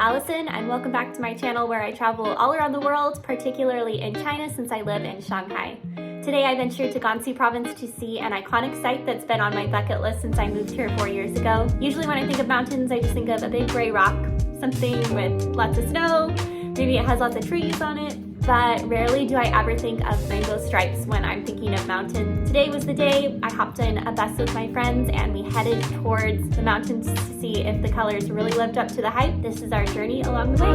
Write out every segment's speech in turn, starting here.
Allison, and welcome back to my channel where I travel all around the world, particularly in China since I live in Shanghai. Today I ventured to Gansu province to see an iconic site that's been on my bucket list since I moved here 4 years ago. Usually when I think of mountains, I just think of a big gray rock, something with lots of snow, maybe it has lots of trees on it, but rarely do I ever think of rainbow stripes when I'm thinking of mountains. Today was the day. I hopped in a bus with my friends and we headed towards the mountains to see if the colors really lived up to the hype. This is our journey along the way.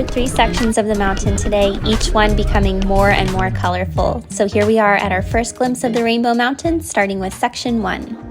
Three sections of the mountain today, each one becoming more and more colorful. So here we are at our first glimpse of the Rainbow Mountain, starting with section 1.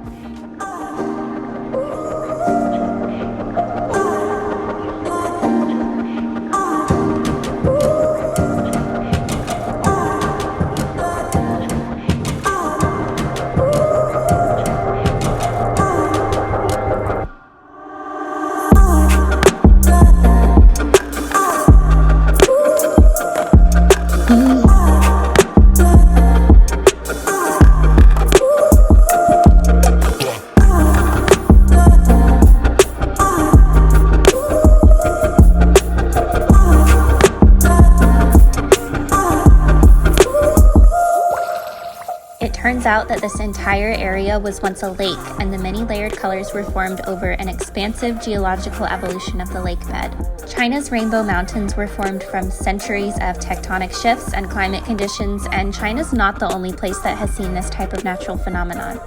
Turns out that this entire area was once a lake, and the many layered colors were formed over an expansive geological evolution of the lake bed. China's Rainbow Mountains were formed from centuries of tectonic shifts and climate conditions, and China's not the only place that has seen this type of natural phenomenon.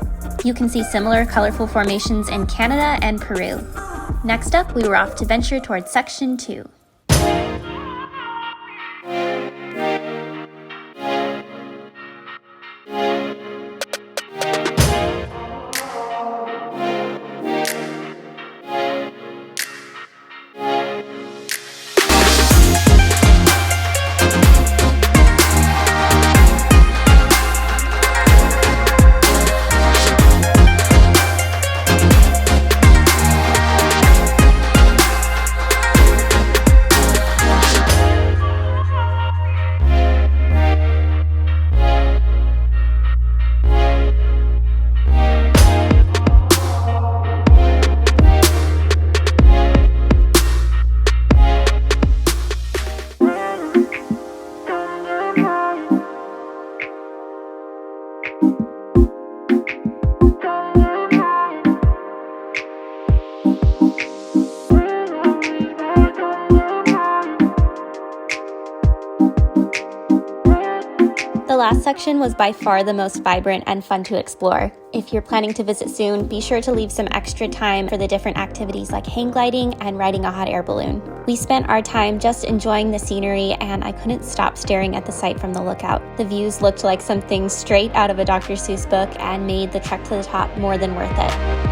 You can see similar colorful formations in Canada and Peru. Next up, we were off to venture towards section 2. The last section was by far the most vibrant and fun to explore. If you're planning to visit soon, be sure to leave some extra time for the different activities like hang gliding and riding a hot air balloon. We spent our time just enjoying the scenery, and I couldn't stop staring at the site from the lookout. The views looked like something straight out of a Dr. Seuss book and made the trek to the top more than worth it.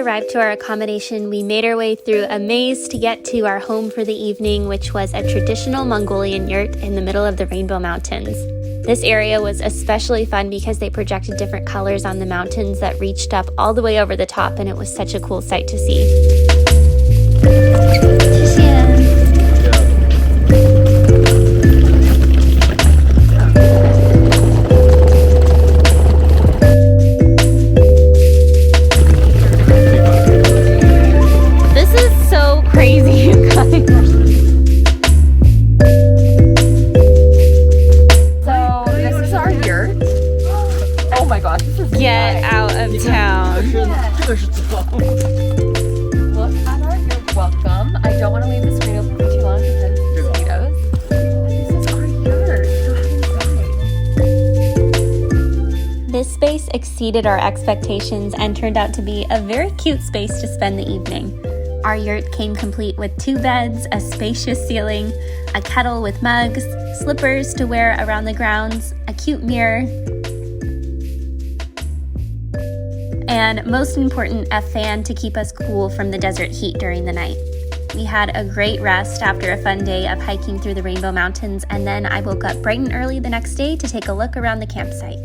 arrived to our accommodation, we made our way through a maze to get to our home for the evening, which was a traditional Mongolian yurt in the middle of the Rainbow Mountains. This area was especially fun because they projected different colors on the mountains that reached up all the way over the top, and it was such a cool sight to see. Get out of town. Look at our yurt. Welcome. I don't want to leave the screen open for too long because mosquitoes. This is our yurt. Go inside. This space exceeded our expectations and turned out to be a very cute space to spend the evening. Our yurt came complete with 2 beds, a spacious ceiling, a kettle with mugs, slippers to wear around the grounds, a cute mirror, and most important, a fan to keep us cool from the desert heat during the night. We had a great rest after a fun day of hiking through the Rainbow Mountains, and then I woke up bright and early the next day to take a look around the campsite.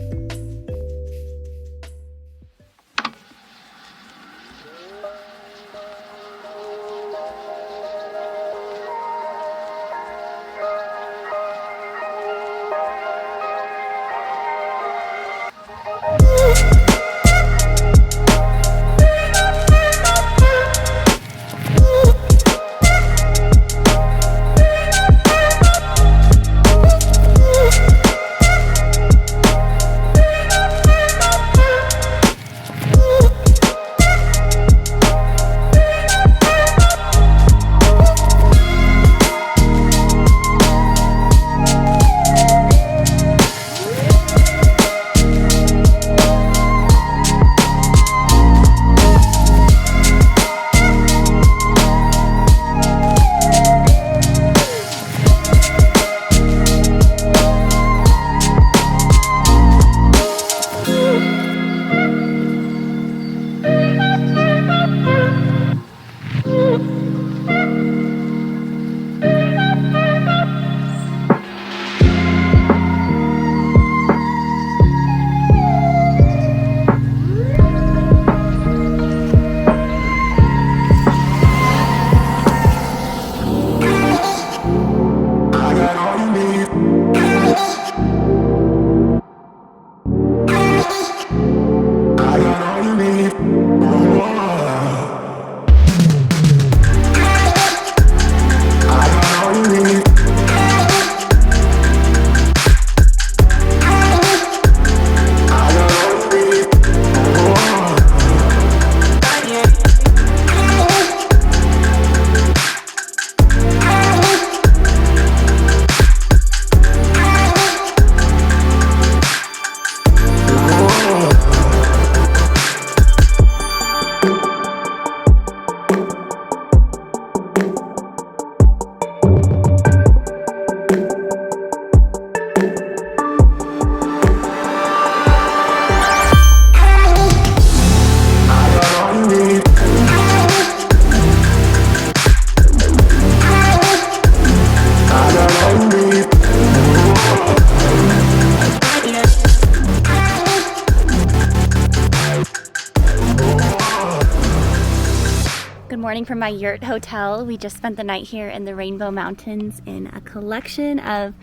Morning from my yurt hotel. We just spent the night here in the Rainbow Mountains in a collection of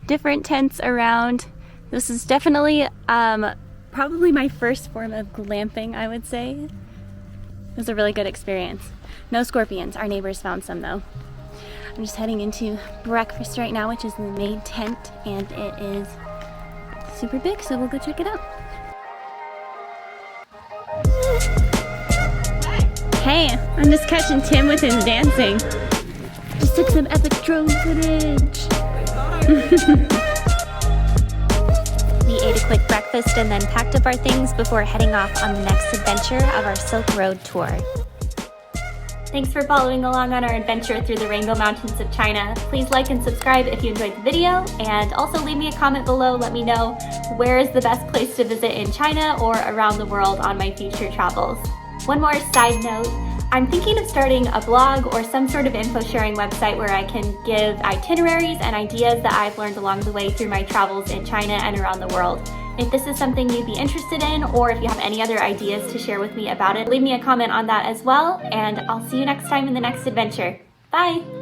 different tents around. This is definitely probably my first form of glamping, I would say. It was a really good experience. No scorpions. Our neighbors found some though. I'm just heading into breakfast right now, which is the main tent, and it is super big, so we'll go check it out. Hey, I'm just catching Tim with his dancing. Just took some epic drone footage. We ate a quick breakfast and then packed up our things before heading off on the next adventure of our Silk Road tour. Thanks for following along on our adventure through the Rainbow Mountains of China. Please like and subscribe if you enjoyed the video, and also leave me a comment below. Let me know where is the best place to visit in China or around the world on my future travels. One more side note, I'm thinking of starting a blog or some sort of info sharing website where I can give itineraries and ideas that I've learned along the way through my travels in China and around the world. If this is something you'd be interested in, or if you have any other ideas to share with me about it, leave me a comment on that as well, and I'll see you next time in the next adventure. Bye!